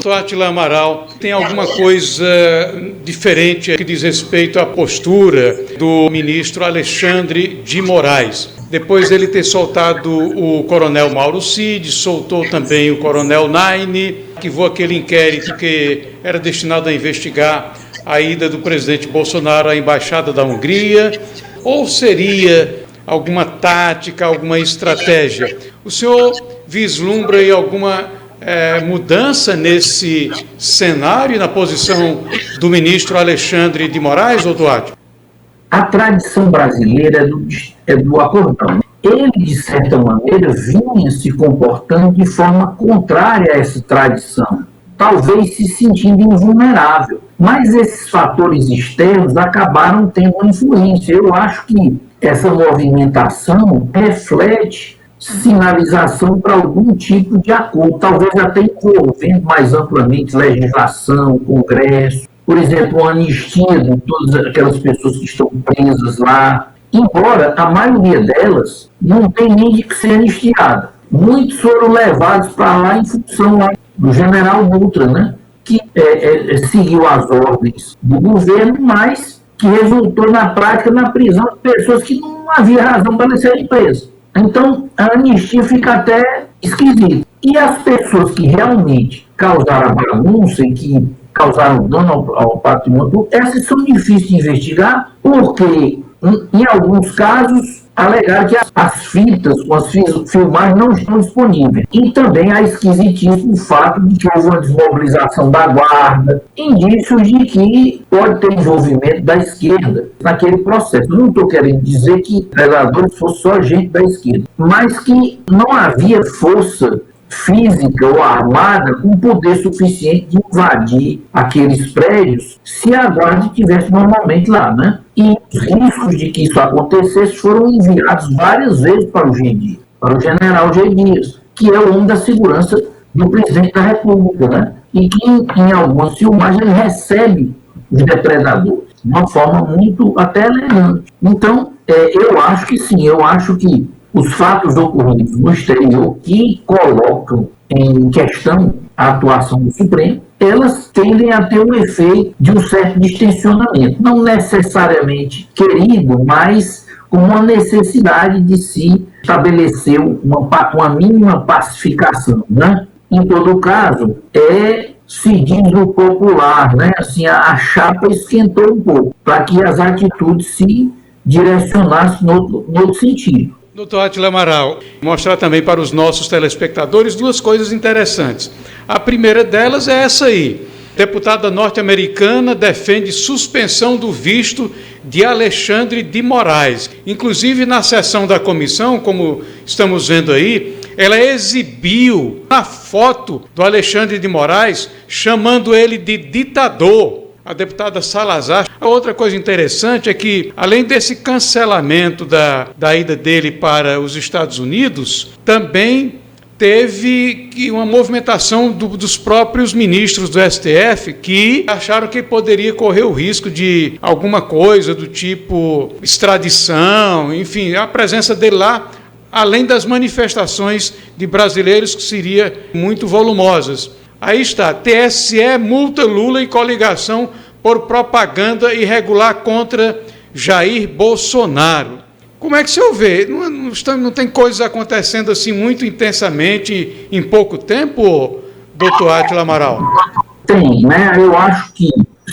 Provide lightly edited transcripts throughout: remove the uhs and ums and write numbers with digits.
Doutor Átila Amaral, tem alguma coisa diferente que diz respeito à postura do ministro Alexandre de Moraes? Depois dele ter soltado o coronel Mauro Cid, soltou também o coronel Naine, arquivou aquele inquérito que era destinado a investigar a ida do presidente Bolsonaro à Embaixada da Hungria, ou seria alguma tática, alguma estratégia? O senhor vislumbra aí alguma mudança nesse cenário e na posição do ministro Alexandre de Moraes, doutor Átila? A tradição brasileira é do acordão. Ele, de certa maneira, vinha se comportando de forma contrária a essa tradição, talvez se sentindo invulnerável. Mas esses fatores externos acabaram tendo uma influência. Eu acho que essa movimentação reflete sinalização para algum tipo de acordo, talvez até envolvendo mais amplamente legislação, Congresso, por exemplo, a anistia de todas aquelas pessoas que estão presas lá, embora a maioria delas não tenha nem de ser anistiada. Muitos foram levados para lá em função lá do general Dutra, né, que seguiu as ordens do governo, mas que resultou na prática na prisão de pessoas que não havia razão para serem presas. Então, a anistia fica até esquisita. E as pessoas que realmente causaram a bagunça e que causaram dano ao patrimônio, essas são difíceis de investigar, porque, em alguns casos, alegaram que as fitas com as filmagens não estão disponíveis. E também há esquisitíssimo o fato de que houve uma desmobilização da guarda, indícios de que pode ter envolvimento da esquerda naquele processo. Não estou querendo dizer que predadores fossem só gente da esquerda, mas que não havia força física ou armada com poder suficiente de invadir aqueles prédios se a guarda estivesse normalmente lá, né? E os riscos de que isso acontecesse foram enviados várias vezes para o G. Dias, para o general G. Dias, que é o homem da segurança do presidente da República, né? E que em algumas filmagens ele recebe os depredadores de uma forma muito até elegante. Então, eu acho que sim, eu acho que os fatos ocorridos no exterior que colocam em questão a atuação do Supremo, elas tendem a ter um efeito de um certo distensionamento, não necessariamente querido, mas com uma necessidade de se estabelecer uma mínima pacificação, né? Em todo caso, se diz no popular, né? Assim, a chapa esquentou um pouco, para que as atitudes se direcionassem no outro sentido. Doutor Átila Amaral, mostrar também para os nossos telespectadores duas coisas interessantes. A primeira delas é essa aí. Deputada norte-americana defende suspensão do visto de Alexandre de Moraes. Inclusive, na sessão da comissão, como estamos vendo aí, ela exibiu a foto do Alexandre de Moraes, chamando ele de ditador. A deputada Salazar. A outra coisa interessante é que, além desse cancelamento da ida dele para os Estados Unidos, também teve uma movimentação dos próprios ministros do STF que acharam que poderia correr o risco de alguma coisa do tipo extradição, enfim, a presença dele lá, além das manifestações de brasileiros que seriam muito volumosas. Aí está, TSE multa Lula e coligação por propaganda irregular contra Jair Bolsonaro. Como é que o senhor vê? Não tem coisas acontecendo assim muito intensamente em pouco tempo, doutor Átila Amaral? Tem, né? Eu acho que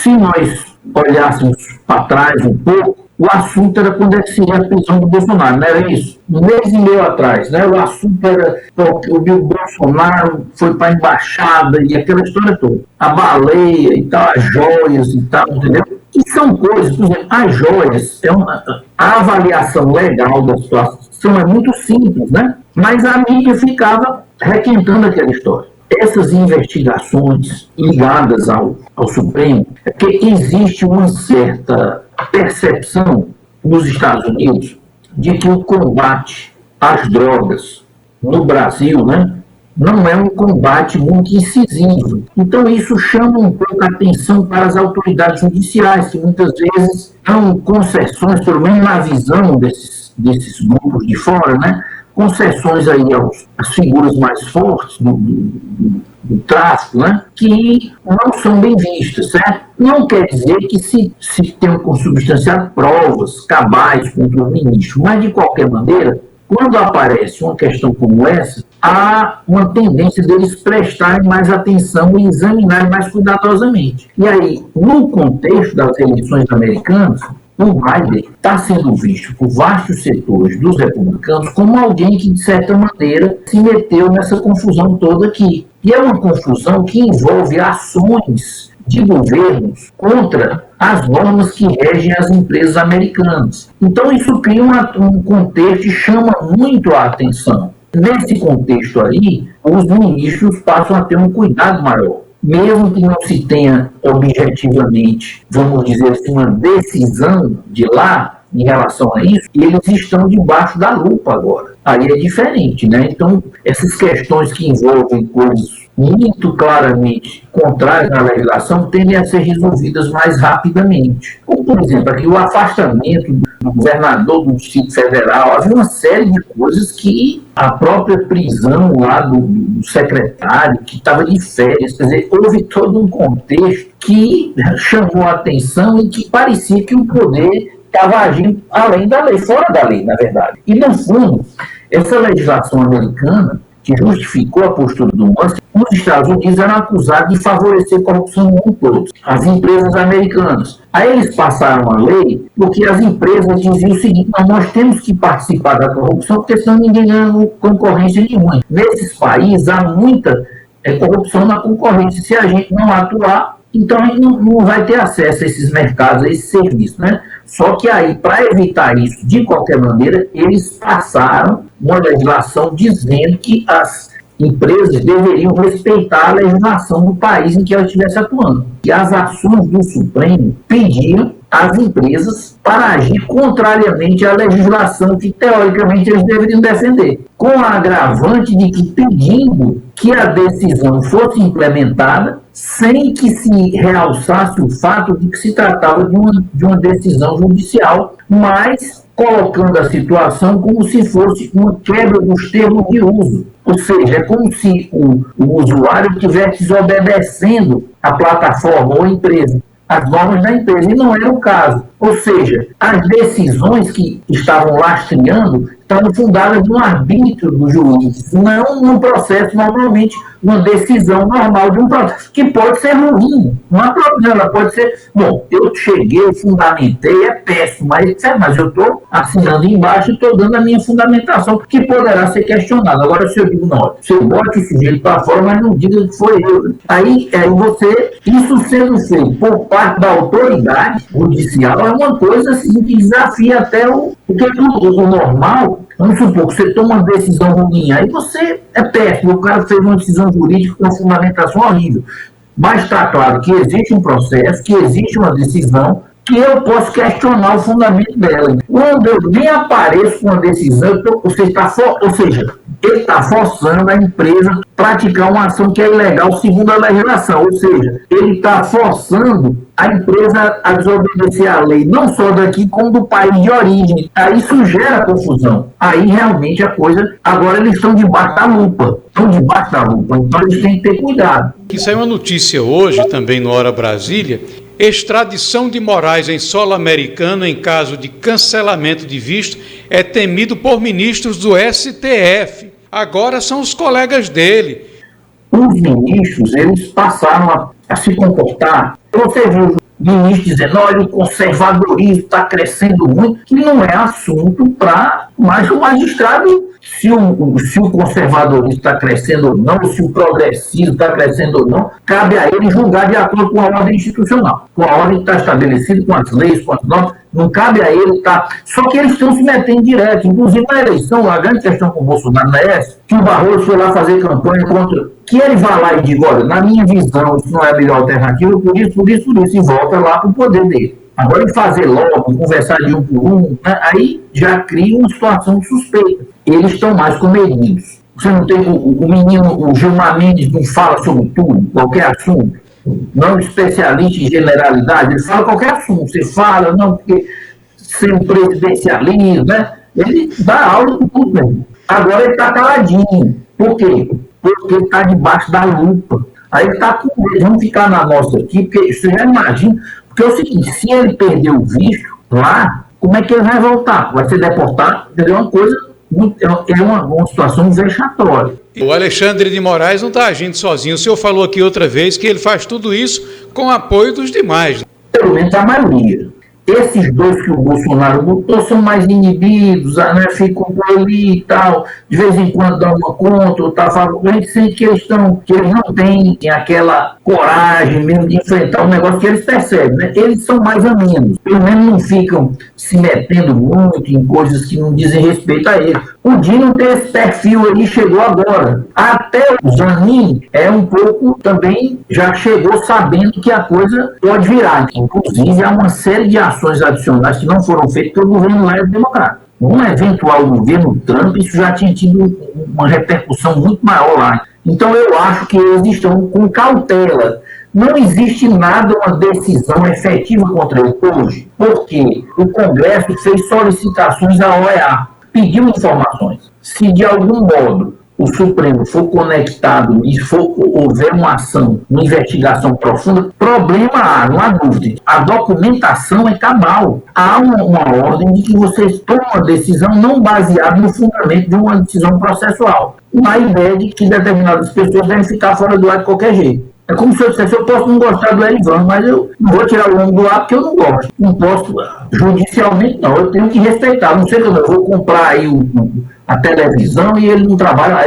se nós olhássemos para trás um pouco, o assunto era quando seria a prisão do Bolsonaro, não era isso? Um mês e meio atrás, né? O assunto era o Bolsonaro foi para a embaixada e aquela história toda. A baleia e tal, as joias e tal, entendeu? E são coisas, por exemplo, as joias, a avaliação legal da situação é muito simples, né? Mas a mídia ficava requentando aquela história. Essas investigações ligadas ao Supremo, é que existe uma certa percepção nos Estados Unidos de que o combate às drogas no Brasil, né, não é um combate muito incisivo. Então isso chama um pouco a atenção para as autoridades judiciais, que muitas vezes dão concessões, pelo menos na visão desses grupos de fora, né, concessões aí às figuras mais fortes do do tráfico, né, que não são bem vistas, certo? Não quer dizer que se tenham consubstanciado provas cabais contra o ministro, mas, de qualquer maneira, quando aparece uma questão como essa, há uma tendência deles prestarem mais atenção e examinarem mais cuidadosamente. E aí, no contexto das eleições americanas, o Biden está sendo visto por vastos setores dos republicanos como alguém que, de certa maneira, se meteu nessa confusão toda aqui. E é uma confusão que envolve ações de governos contra as normas que regem as empresas americanas. Então, isso cria um contexto e chama muito a atenção. Nesse contexto aí, os ministros passam a ter um cuidado maior. Mesmo que não se tenha objetivamente, vamos dizer assim, uma decisão de lá em relação a isso, eles estão debaixo da lupa agora. Aí é diferente, né? Então, essas questões que envolvem coisas muito claramente contrárias à legislação tendem a ser resolvidas mais rapidamente. Como, por exemplo, aqui o afastamento do governador do Distrito Federal, havia uma série de coisas que a própria prisão lá do secretário, que estava de férias, quer dizer, houve todo um contexto que chamou a atenção e que parecia que o poder estava agindo além da lei, fora da lei, na verdade. E, no fundo, essa legislação americana, que justificou a postura do Musk, os Estados Unidos eram acusados de favorecer corrupção no mundo todo, as empresas americanas. Aí eles passaram a lei porque as empresas diziam o seguinte: nós temos que participar da corrupção porque senão ninguém ganha concorrência nenhuma. Nesses países há muita corrupção na concorrência. Se a gente não atuar, então a gente não vai ter acesso a esses mercados, a esses serviços, né? Só que aí, para evitar isso, de qualquer maneira, eles passaram uma legislação dizendo que as empresas deveriam respeitar a legislação do país em que elas estivessem atuando. E as ações do Supremo pediam às empresas para agir contrariamente à legislação que, teoricamente, eles deveriam defender, com a agravante de que, pedindo que a decisão fosse implementada sem que se realçasse o fato de que se tratava de uma decisão judicial, mas colocando a situação como se fosse uma quebra dos termos de uso. Ou seja, é como se o usuário estivesse desobedecendo a plataforma ou a empresa, as normas da empresa, e não era o caso. Ou seja, as decisões que estavam lastreando estavam fundadas no arbítrio do juiz, não num processo, normalmente, uma decisão normal de um processo, que pode ser ruim, não há problema, ela pode ser, bom, eu cheguei, fundamentei, é péssimo, mas eu estou assinando embaixo e estou dando a minha fundamentação, que poderá ser questionada. Agora, se eu digo, não, você bote o sujeito para fora, mas não diga que foi eu. Aí você, isso sendo feito por parte da autoridade judicial, é uma coisa assim, que desafia até o normal. Vamos supor que você toma uma decisão ruim, aí você é péssimo, o cara fez uma decisão jurídica com uma fundamentação horrível. Mas está claro que existe um processo, que existe uma decisão, que eu posso questionar o fundamento dela. Quando eu nem apareço com uma decisão, ou seja, ele está forçando a empresa a praticar uma ação que é ilegal segundo a legislação. Ou seja, ele está forçando a empresa a desobedecer a lei, não só daqui, como do país de origem. Aí isso gera confusão. Aí realmente a coisa... Agora eles estão debaixo da lupa. Então eles têm que ter cuidado. Isso é uma notícia hoje, também no Hora Brasília. Extradição de Moraes em solo americano em caso de cancelamento de visto é temido por ministros do STF. Agora são os colegas dele. Os ministros, eles passaram a se comportar. Você viu o ministro dizendo, olha, o conservadorismo está crescendo muito, que não é assunto para mais o magistrado. Se o conservadorismo está crescendo ou não, se o progressismo está crescendo ou não, cabe a ele julgar de acordo com a ordem institucional, com a ordem que está estabelecida, com as leis, com as normas. Não cabe a ele estar... Só que eles estão se metendo direto. Inclusive, na eleição, a grande questão com o Bolsonaro não é essa, que o Barroso foi lá fazer campanha contra... Que ele vai lá e diga, olha, na minha visão, isso não é a melhor alternativa, por isso, e volta lá para o poder dele. Agora, ele fazer logo, conversar de um por um, né, aí já cria uma situação de suspeita. Eles estão mais comedidos. Você não tem... O menino, o Gilmar Mendes, não fala sobre tudo, qualquer assunto. Não especialista em generalidade, ele fala qualquer assunto. Você fala, não, porque ser um presidencialismo, né? Ele dá aula de tudo mesmo. Agora ele está caladinho. Por quê? porque ele está debaixo da lupa. Aí ele está com medo, vamos ficar na nossa aqui, porque você já imagina, porque é o seguinte, se ele perder o visto lá, como é que ele vai voltar? Vai ser deportado? É uma coisa, é uma situação vexatória. O Alexandre de Moraes não está agindo sozinho. O senhor falou aqui outra vez que ele faz tudo isso com o apoio dos demais. Pelo menos a maioria. Esses dois que o Bolsonaro botou são mais inibidos, né? Ficam por ali e tal, de vez em quando dão uma conta, ou tá falando, a gente sente que eles não têm aquela coragem mesmo de enfrentar o negócio que eles percebem, né? Eles são mais amenos, pelo menos não ficam se metendo muito em coisas que não dizem respeito a eles. O Dino tem esse perfil aí, chegou agora. Até o Zanin é um pouco também, já chegou sabendo que a coisa pode virar. Inclusive, há uma série de ações adicionais que não foram feitas pelo governo leve democrático. Um eventual governo Trump, isso já tinha tido uma repercussão muito maior lá. Então, eu acho que eles estão com cautela. Não existe nada, uma decisão efetiva contra ele hoje, porque o Congresso fez solicitações à OEA, pediu informações. Se de algum modo o Supremo for conectado e houver uma ação, uma investigação profunda, problema há, não há dúvida. A documentação é cabal. Há uma ordem de que você toma uma decisão não baseada no fundamento de uma decisão processual. Na ideia de que determinadas pessoas devem ficar fora do ar de qualquer jeito. É como se eu dissesse, eu posso não gostar do Erivan, mas eu não vou tirar o homem do ar porque eu não gosto. Não posso, judicialmente não, eu tenho que respeitar. Não sei como eu vou comprar aí a televisão e ele não trabalha,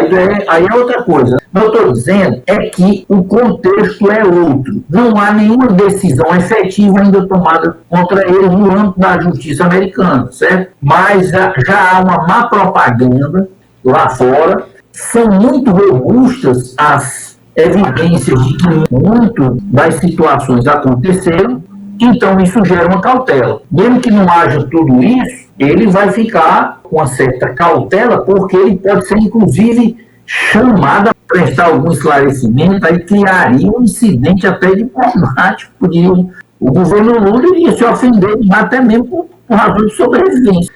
aí é outra coisa. O que eu estou dizendo é que o contexto é outro. Não há nenhuma decisão efetiva ainda tomada contra ele no âmbito da justiça americana, certo? Mas já há uma má propaganda lá fora, são muito robustas as evidências de que muito das situações aconteceram, então isso gera uma cautela. Mesmo que não haja tudo isso, ele vai ficar com uma certa cautela, porque ele pode ser, inclusive, chamado a prestar algum esclarecimento, aí criaria um incidente até diplomático. O governo Lula iria se ofender, até mesmo por razões de sobrevivência.